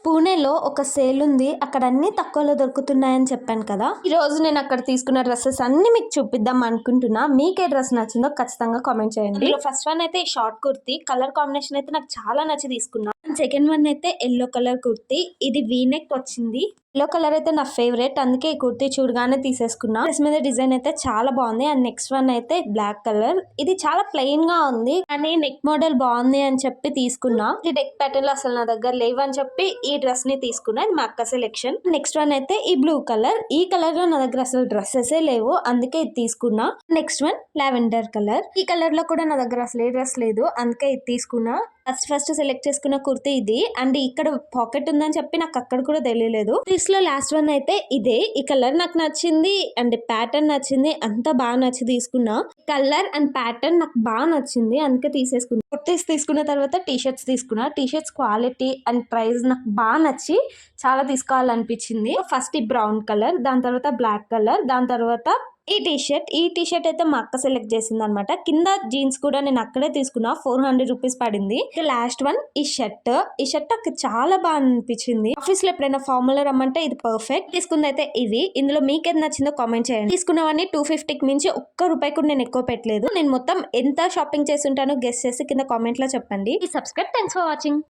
పూణేలో ఒక సేల్ ఉంది. అక్కడ అన్ని తక్కువలో దొరుకుతున్నాయని చెప్పాను కదా. ఈ రోజు నేను అక్కడ తీసుకున్న డ్రెస్సెస్ అన్ని మీకు చూపిద్దాం అనుకుంటున్నా. మీకే డ్రెస్ నచ్చిందో ఖచ్చితంగా కామెంట్ చేయండి. ఫస్ట్ వన్ అయితే ఈ షార్ట్ కుర్తీ కలర్ కాంబినేషన్ అయితే నాకు చాలా నచ్చి తీసుకున్నా. సెకండ్ వన్ అయితే ఎల్లో కలర్ కుర్తీ, ఇది వీనెక్ వచ్చింది. ఎల్లో కలర్ అయితే నా ఫేవరెట్, అందుకే ఈ కుర్తీ చూడగానే తీసేసుకున్నా. డ్రెస్ మీద డిజైన్ అయితే చాలా బాగుంది. అండ్ నెక్స్ట్ వన్ అయితే బ్లాక్ కలర్, ఇది చాలా ప్లెయిన్ గా ఉంది కానీ నెక్ మోడల్ బాగుంది అని చెప్పి తీసుకున్నా. ఈ నెక్ ప్యాటర్న్ లో అసలు నా దగ్గర లేవు అని చెప్పి ఈ డ్రెస్ ని తీసుకున్నా. ఇది మా అక్క సెలెక్షన్. నెక్స్ట్ వన్ అయితే ఈ బ్లూ కలర్, ఈ కలర్ లో నా దగ్గర అసలు డ్రెస్సెస్ లేవు, అందుకే ఇది తీసుకున్నా. నెక్స్ట్ వన్ లావెండర్ కలర్, ఈ కలర్ లో కూడా నా దగ్గర అసలు ఏ డ్రెస్ లేదు, అందుకే ఇది తీసుకున్నా. ఫస్ట్ సెలెక్ట్ చేసుకున్న కుర్తీ ఇది. అండ్ ఇక్కడ పాకెట్ ఉందని చెప్పి నాకు అక్కడ కూడా తెలియలేదు. లో లాస్ట్ వన్ అయితే ఇదే. ఈ కలర్ నాకు నచ్చింది అండ్ ప్యాటర్న్ నచ్చింది, అంతా బాగా నచ్చి తీసుకున్నా. కలర్ అండ్ ప్యాటర్న్ నాకు బాగా నచ్చింది, అందుకే తీసేసుకున్నా. కుర్తీస్ తీసుకున్న తర్వాత టీ షర్ట్స్ తీసుకున్నా. T shirts quality and price నాకు బాగా నచ్చి చాలా తీసుకోవాలనిపించింది. ఫస్ట్ ఈ బ్రౌన్ కలర్, దాని తర్వాత బ్లాక్ కలర్, దాని తర్వాత ఈ టీ షర్ట్ అయితే మా అక్క సెలెక్ట్ చేసింది అనమాట. కింద జీన్స్ కూడా నేను అక్కడే తీసుకున్నా. 400 రూపీస్ పడింది. లాస్ట్ వన్ ఈ షర్ట్ నాకు చాలా బాగా అనిపించింది. ఆఫీస్ లో ఎప్పుడైనా ఫార్మల్ రమ్మంటే ఇది పర్ఫెక్ట్. తీసుకుంది అయితే ఇది. ఇందులో మీకేది నచ్చిందో కామెంట్ చేయండి. తీసుకున్నవన్నీ 250కి మించి ఒక్క రూపాయి కూడా నేను ఎక్కువ పెట్టలేదు. నేను మొత్తం ఎంత షాపింగ్ చేసి ఉంటానో గెస్ చేసి కింద కామెంట్ లో చెప్పండి. సబ్స్క్రైబ్. Thanks for watching.